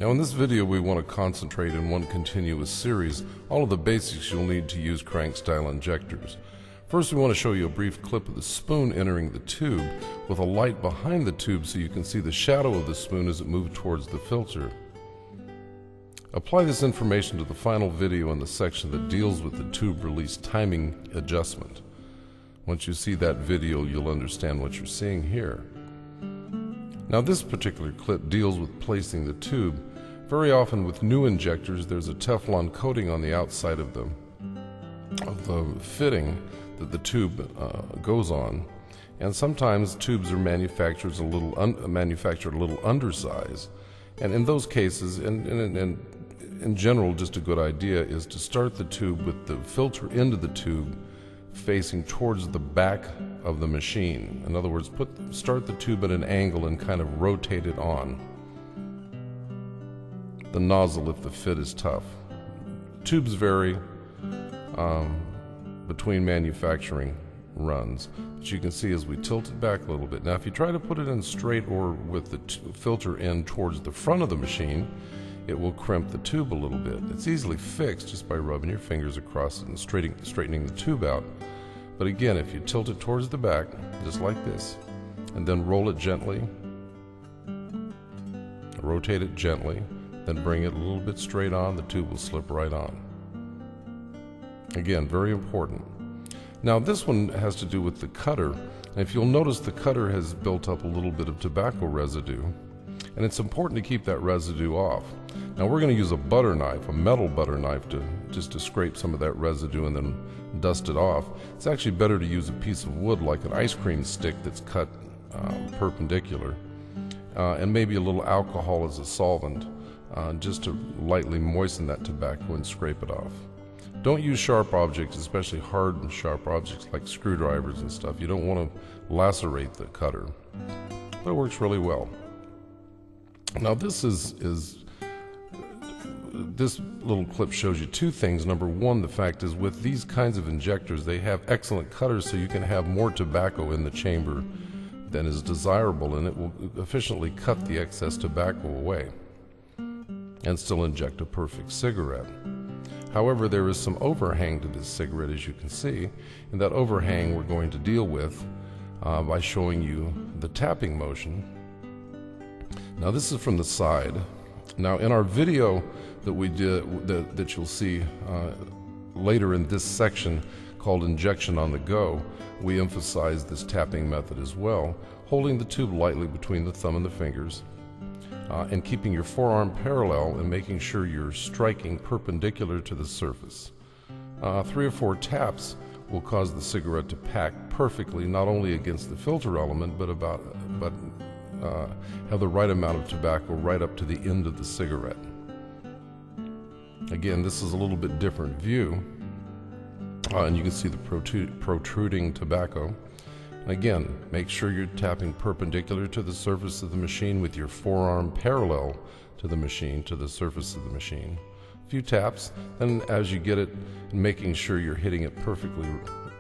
Now in this video we want to concentrate in one continuous series all of the basics you'll need to use crank style injectors. First we want to show you a brief clip of the spoon entering the tube with a light behind the tube so you can see the shadow of the spoon as it moves towards the filter. Apply this information to the final video in the section that deals with the tube release timing adjustment. Once you see that video, you'll understand what you're seeing here. Now this particular clip deals with placing the tube. Very often with new injectors there's a Teflon coating on the outside of the fitting that the tube goes on, and sometimes tubes are manufactured a little undersized, and in those cases, and in general, just a good idea is to start the tube with the filter into the tube facing towards the back of the machine. In other words, start the tube at an angle and kind of rotate it on the nozzle if the fit is tough. Tubes vary between manufacturing runs, but you can see as we tilt it back a little bit. Now if you try to put it in straight or with the filter in towards the front of the machine, it will crimp the tube a little bit. It's easily fixed just by rubbing your fingers across it and straightening the tube out. But again, if you tilt it towards the back, just like this, and then roll it gently, rotate it gently, then bring it a little bit straight on, the tube will slip right on. Again, very important. Now this one has to do with the cutter. And if you'll notice, the cutter has built up a little bit of tobacco residue, and it's important to keep that residue off. Now we're going to use a butter knife, a metal butter knife, to scrape some of that residue and then dust it off. It's actually better to use a piece of wood like an ice cream stick that's cut perpendicular, and maybe a little alcohol as a solvent, just to lightly moisten that tobacco and scrape it off. Don't use sharp objects, especially hard and sharp objects like screwdrivers and stuff. You don't want to lacerate the cutter, but it works really well. Now this little clip shows you two things. Number one, the fact is with these kinds of injectors, they have excellent cutters so you can have more tobacco in the chamber than is desirable, and it will efficiently cut the excess tobacco away and still inject a perfect cigarette. However, there is some overhang to this cigarette, as you can see, and that overhang we're going to deal with by showing you the tapping motion. Now this is from the side. Now in our video that we did, that you'll see later in this section called Injection on the Go, we emphasize this tapping method as well, holding the tube lightly between the thumb and the fingers, and keeping your forearm parallel and making sure you're striking perpendicular to the surface. 3 or 4 taps will cause the cigarette to pack perfectly, not only against the filter element, but have the right amount of tobacco right up to the end of the cigarette. Again, this is a little bit different view, and you can see the protruding tobacco. And again, make sure you're tapping perpendicular to the surface of the machine with your forearm parallel to the machine, to the surface of the machine. A few taps, and as you get it, making sure you're hitting it perfectly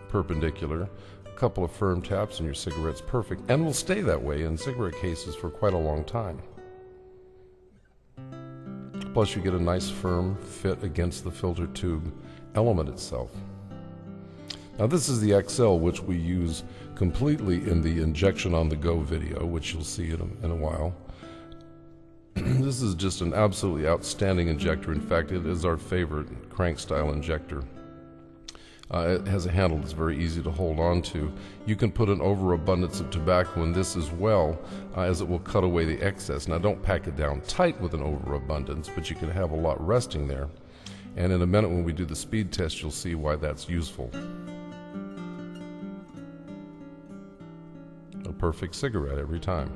perpendicular. A couple of firm taps and your cigarette's perfect, and will stay that way in cigarette cases for quite a long time. Plus you get a nice firm fit against the filter tube element itself. Now this is the XL, which we use completely in the Injection on the Go video, which you'll see in a while. This is just an absolutely outstanding injector. In fact, it is our favorite crank style injector. It has a handle that's very easy to hold on to. You can put an overabundance of tobacco in this as well, as it will cut away the excess. Now don't pack it down tight with an overabundance, but you can have a lot resting there. And in a minute when we do the speed test, you'll see why that's useful. A perfect cigarette every time.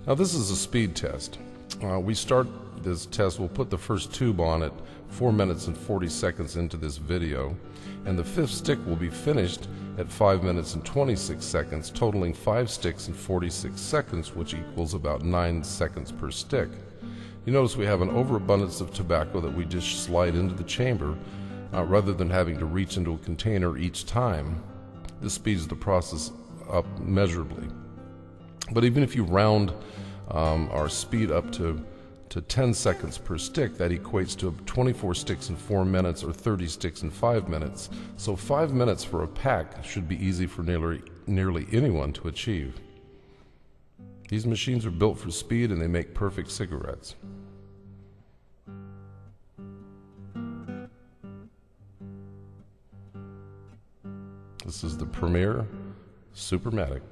Now this is a speed test. We start this test, we'll put the first tube on at 4 minutes and 40 seconds into this video, and the 5th stick will be finished at 5 minutes and 26 seconds, totaling 5 sticks in 46 seconds, which equals about 9 seconds per stick. You notice we have an overabundance of tobacco that we just slide into the chamber rather than having to reach into a container each time. This speeds the process up measurably. But even if you round our speed up to 10 seconds per stick. That equates to 24 sticks in 4 minutes or 30 sticks in 5 minutes. So 5 minutes for a pack should be easy for nearly anyone to achieve. These machines are built for speed and they make perfect cigarettes. This is the Premier Supermatic.